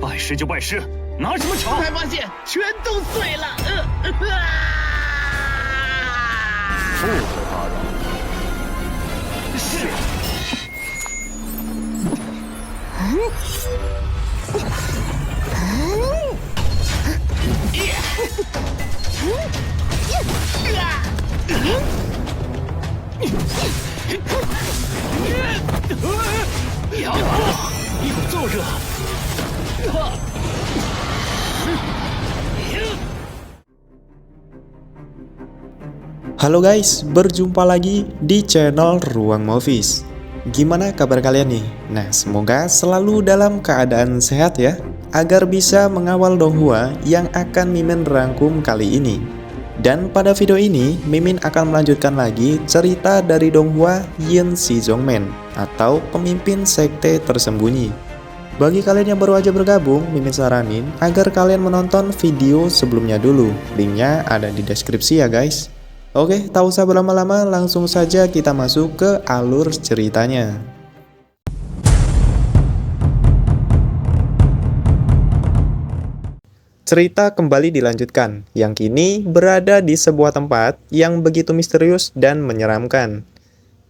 拜师就拜师，拿什么吵？才发现全都碎了。不可打扰。是。有奏折。Halo guys, berjumpa lagi di channel Ruang Movies. Gimana kabar kalian nih? Nah, semoga selalu dalam keadaan sehat ya, agar bisa mengawal Donghua yang akan Mimin rangkum kali ini. Dan pada video ini, Mimin akan melanjutkan lagi cerita dari Donghua Yin Shizongmen atau pemimpin sekte tersembunyi. Bagi kalian yang baru aja bergabung, Mimin saranin agar kalian menonton video sebelumnya dulu. Linknya ada di deskripsi ya guys. Oke, tak usah berlama-lama, langsung saja kita masuk ke alur ceritanya. Cerita kembali dilanjutkan, yang kini berada di sebuah tempat yang begitu misterius dan menyeramkan.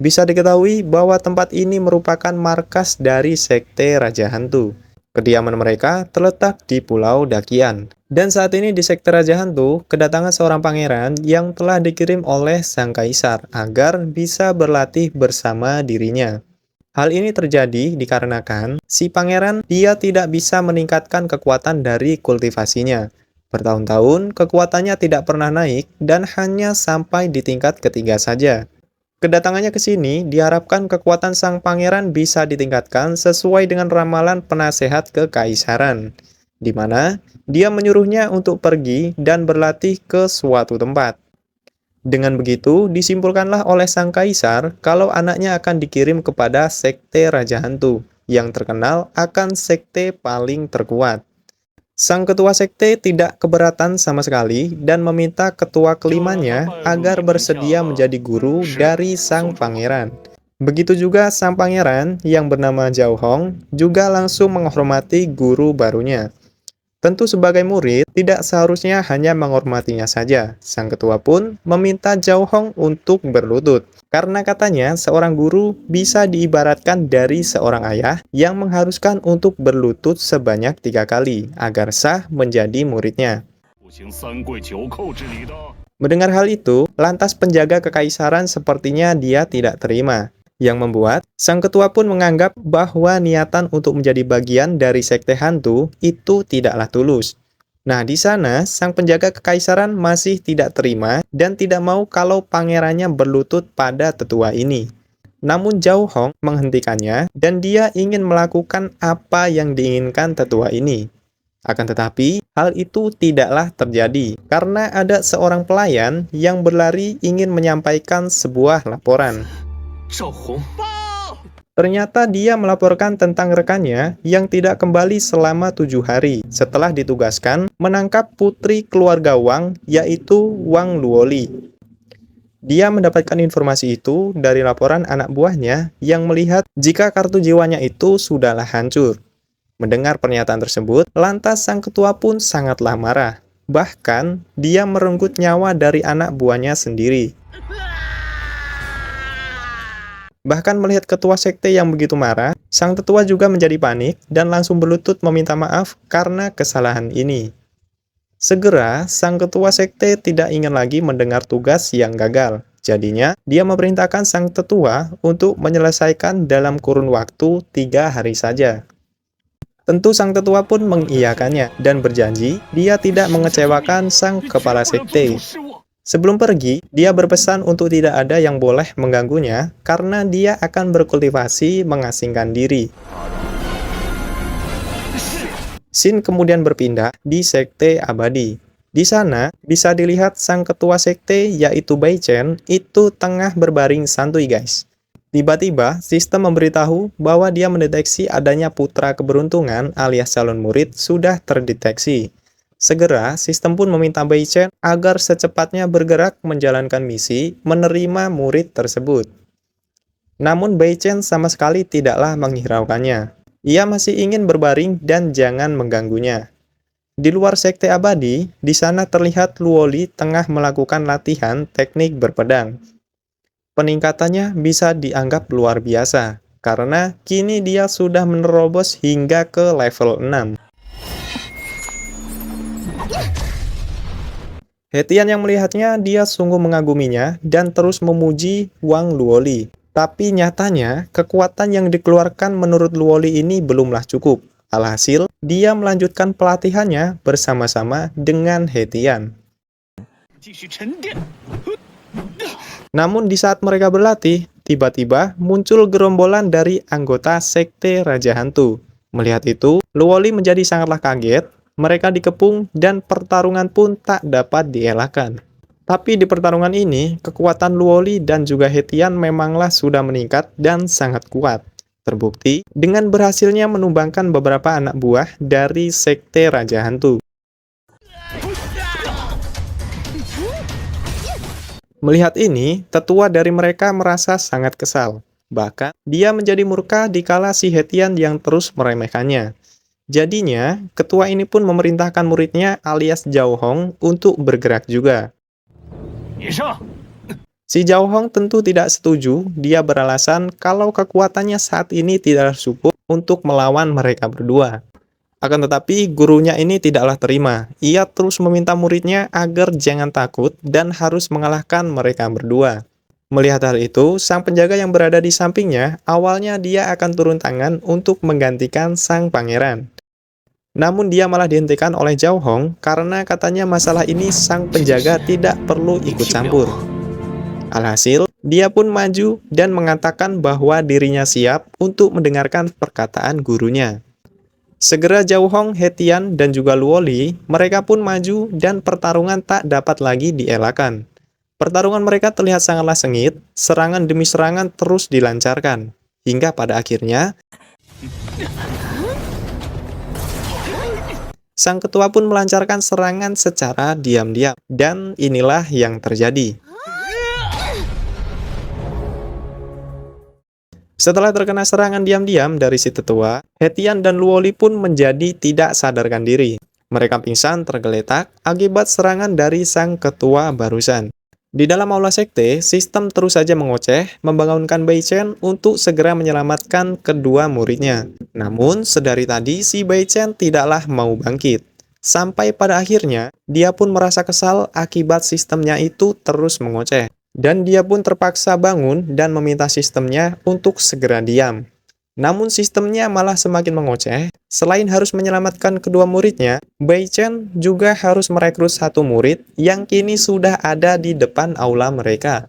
Bisa diketahui bahwa tempat ini merupakan markas dari sekte Raja Hantu. Kediaman mereka terletak di Pulau Dakian. Dan saat ini di sekte Raja Hantu, kedatangan seorang pangeran yang telah dikirim oleh Sang Kaisar agar bisa berlatih bersama dirinya. Hal ini terjadi dikarenakan si pangeran dia tidak bisa meningkatkan kekuatan dari kultivasinya. Bertahun-tahun kekuatannya tidak pernah naik dan hanya sampai di tingkat ketiga saja. Kedatangannya ke sini diharapkan kekuatan sang pangeran bisa ditingkatkan sesuai dengan ramalan penasehat kekaisaran, di mana dia menyuruhnya untuk pergi dan berlatih ke suatu tempat. Dengan begitu, disimpulkanlah oleh sang kaisar kalau anaknya akan dikirim kepada sekte Raja Hantu, yang terkenal akan sekte paling terkuat. Sang ketua sekte tidak keberatan sama sekali dan meminta ketua kelimanya agar bersedia menjadi guru dari sang pangeran. Begitu juga sang pangeran yang bernama Zhao Hong juga langsung menghormati guru barunya. Tentu sebagai murid, tidak seharusnya hanya menghormatinya saja. Sang ketua pun meminta Zhao Hong untuk berlutut. Karena katanya seorang guru bisa diibaratkan dari seorang ayah yang mengharuskan untuk berlutut sebanyak 3 kali agar sah menjadi muridnya. Mendengar hal itu, lantas penjaga kekaisaran sepertinya dia tidak terima. Yang membuat sang ketua pun menganggap bahwa niatan untuk menjadi bagian dari sekte hantu itu tidaklah tulus. Nah, di sana sang penjaga kekaisaran masih tidak terima dan tidak mau kalau pangerannya berlutut pada tetua ini. Namun Zhao Hong menghentikannya dan dia ingin melakukan apa yang diinginkan tetua ini. Akan tetapi, hal itu tidaklah terjadi karena ada seorang pelayan yang berlari ingin menyampaikan sebuah laporan. Ternyata dia melaporkan tentang rekannya yang tidak kembali selama 7 hari setelah ditugaskan menangkap putri keluarga Wang, yaitu Wang Luoli. Dia mendapatkan informasi itu dari laporan anak buahnya yang melihat jika kartu jiwanya itu sudahlah hancur. Mendengar pernyataan tersebut, lantas sang ketua pun sangatlah marah. Bahkan, dia merenggut nyawa dari anak buahnya sendiri. Bahkan melihat ketua sekte yang begitu marah, sang tetua juga menjadi panik dan langsung berlutut meminta maaf karena kesalahan ini. Segera, sang ketua sekte tidak ingin lagi mendengar tugas yang gagal. Jadinya, dia memerintahkan sang tetua untuk menyelesaikan dalam kurun waktu 3 hari saja. Tentu sang tetua pun mengiyakannya dan berjanji dia tidak mengecewakan sang kepala sekte. Sebelum pergi, dia berpesan untuk tidak ada yang boleh mengganggunya karena dia akan berkultivasi mengasingkan diri. Scene kemudian berpindah di sekte abadi. Di sana, bisa dilihat sang ketua sekte yaitu Bai Chen itu tengah berbaring santuy guys. Tiba-tiba, sistem memberitahu bahwa dia mendeteksi adanya putra keberuntungan alias calon murid sudah terdeteksi. Segera, sistem pun meminta Bai Chen agar secepatnya bergerak menjalankan misi menerima murid tersebut. Namun Bai Chen sama sekali tidaklah menghiraukannya. Ia masih ingin berbaring dan jangan mengganggunya. Di luar sekte abadi, di sana terlihat Luoli tengah melakukan latihan teknik berpedang. Peningkatannya bisa dianggap luar biasa, karena kini dia sudah menerobos hingga ke level 6. Hetian yang melihatnya, dia sungguh mengaguminya dan terus memuji Wang Luoli. Tapi nyatanya, kekuatan yang dikeluarkan menurut Luoli ini belumlah cukup. Alhasil, dia melanjutkan pelatihannya bersama-sama dengan Hetian. Namun di saat mereka berlatih, tiba-tiba muncul gerombolan dari anggota sekte Raja Hantu. Melihat itu, Luoli menjadi sangatlah kaget, mereka dikepung dan pertarungan pun tak dapat dielakkan. Tapi di pertarungan ini, kekuatan Luoli dan juga Hetian memanglah sudah meningkat dan sangat kuat. Terbukti dengan berhasilnya menumbangkan beberapa anak buah dari sekte Raja Hantu. Melihat ini, tetua dari mereka merasa sangat kesal. Bahkan, dia menjadi murka dikala si Hetian yang terus meremehkannya. Jadinya, ketua ini pun memerintahkan muridnya alias Zhao Hong untuk bergerak juga. Si Zhao Hong tentu tidak setuju, dia beralasan kalau kekuatannya saat ini tidak cukup untuk melawan mereka berdua. Akan tetapi, gurunya ini tidaklah terima. Ia terus meminta muridnya agar jangan takut dan harus mengalahkan mereka berdua. Melihat hal itu, sang penjaga yang berada di sampingnya, awalnya dia akan turun tangan untuk menggantikan sang pangeran. Namun dia malah dihentikan oleh Zhao Hong karena katanya masalah ini sang penjaga tidak perlu ikut campur. Alhasil, dia pun maju dan mengatakan bahwa dirinya siap untuk mendengarkan perkataan gurunya. Segera Zhao Hong, Hetian, dan juga Luoli, mereka pun maju dan pertarungan tak dapat lagi dielakkan. Pertarungan mereka terlihat sangatlah sengit, serangan demi serangan terus dilancarkan. Hingga pada akhirnya, sang ketua pun melancarkan serangan secara diam-diam. Dan inilah yang terjadi. Setelah terkena serangan diam-diam dari si tetua, Hetian dan Luoli pun menjadi tidak sadarkan diri. Mereka pingsan tergeletak akibat serangan dari sang ketua barusan. Di dalam aula sekte, sistem terus saja mengoceh, membangunkan Bai Chen untuk segera menyelamatkan kedua muridnya. Namun, sedari tadi si Bai Chen tidaklah mau bangkit. Sampai pada akhirnya, dia pun merasa kesal akibat sistemnya itu terus mengoceh. Dan dia pun terpaksa bangun dan meminta sistemnya untuk segera diam. Namun sistemnya malah semakin mengoceh. Selain harus menyelamatkan kedua muridnya, Bai Chen juga harus merekrut satu murid yang kini sudah ada di depan aula mereka.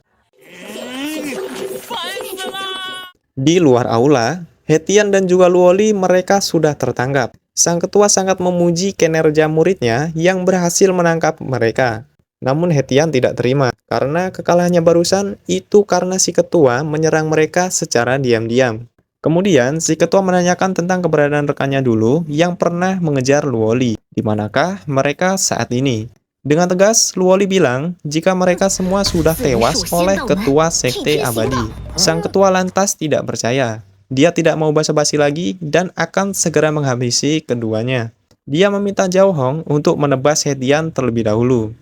Di luar aula, Hetian dan juga Luoli mereka sudah tertangkap. Sang ketua sangat memuji kinerja muridnya yang berhasil menangkap mereka. Namun Hetian tidak terima, karena kekalahannya barusan itu karena si ketua menyerang mereka secara diam-diam. Kemudian, si ketua menanyakan tentang keberadaan rekannya dulu yang pernah mengejar Luoli. Di manakah mereka saat ini? Dengan tegas, Luoli bilang jika mereka semua sudah tewas oleh ketua sekte abadi. Sang ketua lantas tidak percaya. Dia tidak mau basa-basi lagi dan akan segera menghabisi keduanya. Dia meminta Zhao Hong untuk menebas Hetian terlebih dahulu.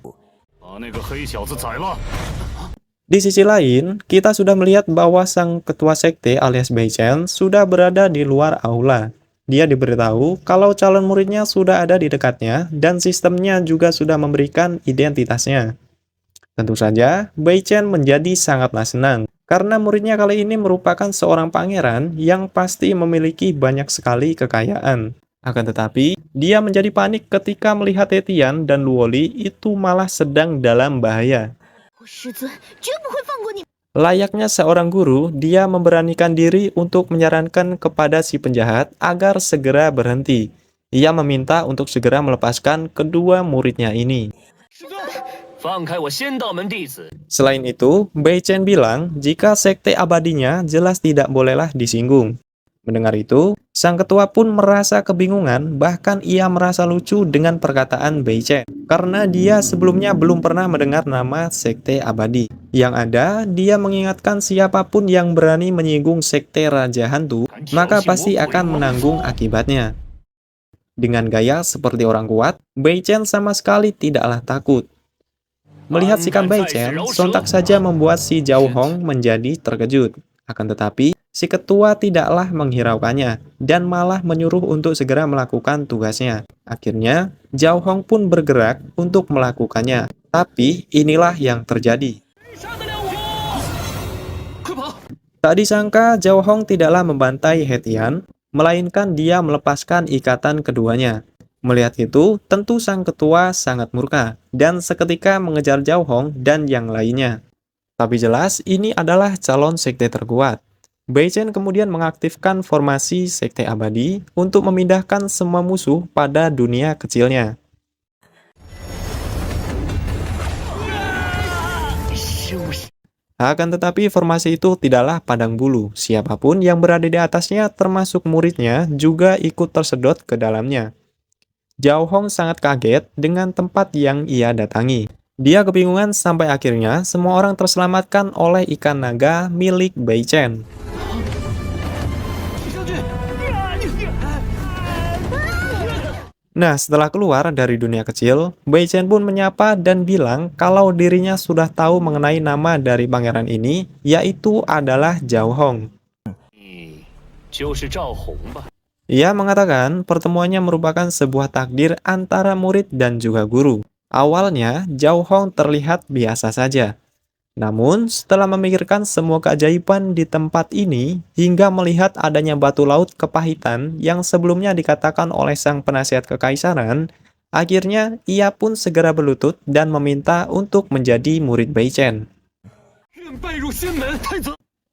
Di sisi lain, kita sudah melihat bahwa sang ketua sekte alias Bai Chen sudah berada di luar aula. Dia diberitahu kalau calon muridnya sudah ada di dekatnya dan sistemnya juga sudah memberikan identitasnya. Tentu saja, Bai Chen menjadi sangatlah senang karena muridnya kali ini merupakan seorang pangeran yang pasti memiliki banyak sekali kekayaan. Akan tetapi, dia menjadi panik ketika melihat Hetian dan Luoli itu malah sedang dalam bahaya. Layaknya seorang guru, dia memberanikan diri untuk menyarankan kepada si penjahat agar segera berhenti. Ia meminta untuk segera melepaskan kedua muridnya ini. Selain itu, Bai Chen bilang jika sekte abadinya jelas tidak bolehlah disinggung. Mendengar itu, sang ketua pun merasa kebingungan, bahkan ia merasa lucu dengan perkataan Bai Chen. Karena dia sebelumnya belum pernah mendengar nama sekte abadi. Yang ada, dia mengingatkan siapapun yang berani menyinggung sekte Raja Hantu, maka pasti akan menanggung akibatnya. Dengan gaya seperti orang kuat, Bai Chen sama sekali tidaklah takut. Melihat sikap Bai Chen, sontak saja membuat si Zhao Hong menjadi terkejut. Akan tetapi, si ketua tidaklah menghiraukannya, dan malah menyuruh untuk segera melakukan tugasnya. Akhirnya, Zhao Hong pun bergerak untuk melakukannya. Tapi, inilah yang terjadi. Tak disangka, Zhao Hong tidaklah membantai He Tian, melainkan dia melepaskan ikatan keduanya. Melihat itu, tentu sang ketua sangat murka, dan seketika mengejar Zhao Hong dan yang lainnya. Tapi jelas, ini adalah calon sekte terkuat. Bai Chen kemudian mengaktifkan formasi sekte abadi untuk memindahkan semua musuh pada dunia kecilnya. Akan tetapi formasi itu tidaklah padang bulu. Siapapun yang berada di atasnya termasuk muridnya juga ikut tersedot ke dalamnya. Zhao Hong sangat kaget dengan tempat yang ia datangi. Dia kebingungan sampai akhirnya semua orang terselamatkan oleh ikan naga milik Bai Chen. Nah, setelah keluar dari dunia kecil, Bai Chen pun menyapa dan bilang kalau dirinya sudah tahu mengenai nama dari pangeran ini, yaitu adalah Zhao Hong. Ia mengatakan pertemuannya merupakan sebuah takdir antara murid dan juga guru. Awalnya, Zhao Hong terlihat biasa saja. Namun, setelah memikirkan semua keajaiban di tempat ini, hingga melihat adanya batu laut kepahitan yang sebelumnya dikatakan oleh sang penasihat kekaisaran, akhirnya ia pun segera berlutut dan meminta untuk menjadi murid Bai Chen.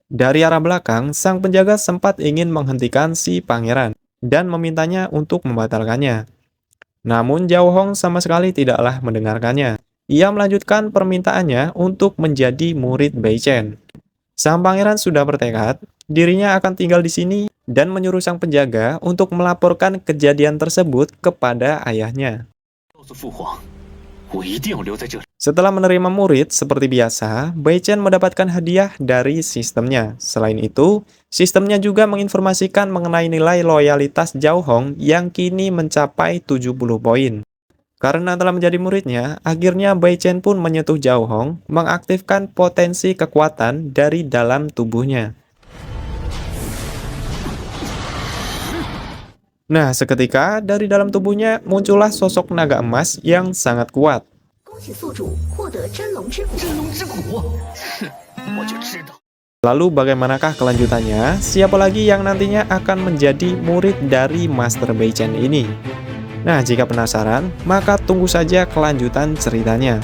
Dari arah belakang, sang penjaga sempat ingin menghentikan si pangeran dan memintanya untuk membatalkannya. Namun Zhao Hong sama sekali tidaklah mendengarkannya. Ia melanjutkan permintaannya untuk menjadi murid Bai Chen. Sang pangeran sudah bertekad, dirinya akan tinggal di sini dan menyuruh sang penjaga untuk melaporkan kejadian tersebut kepada ayahnya. Setelah menerima murid seperti biasa, Bai Chen mendapatkan hadiah dari sistemnya. Selain itu, sistemnya juga menginformasikan mengenai nilai loyalitas Zhao Hong yang kini mencapai 70 poin. Karena telah menjadi muridnya, akhirnya Bai Chen pun menyentuh Zhao Hong, mengaktifkan potensi kekuatan dari dalam tubuhnya. Nah, seketika dari dalam tubuhnya muncullah sosok naga emas yang sangat kuat. Lalu bagaimanakah kelanjutannya? Siapa lagi yang nantinya akan menjadi murid dari Master Bai Chen ini? Nah, jika penasaran, maka tunggu saja kelanjutan ceritanya.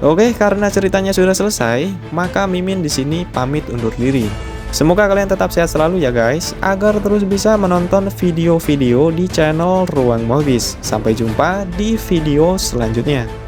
Oke, karena ceritanya sudah selesai, maka Mimin di sini pamit undur diri. Semoga kalian tetap sehat selalu ya guys, agar terus bisa menonton video-video di channel Ruang Movies. Sampai jumpa di video selanjutnya.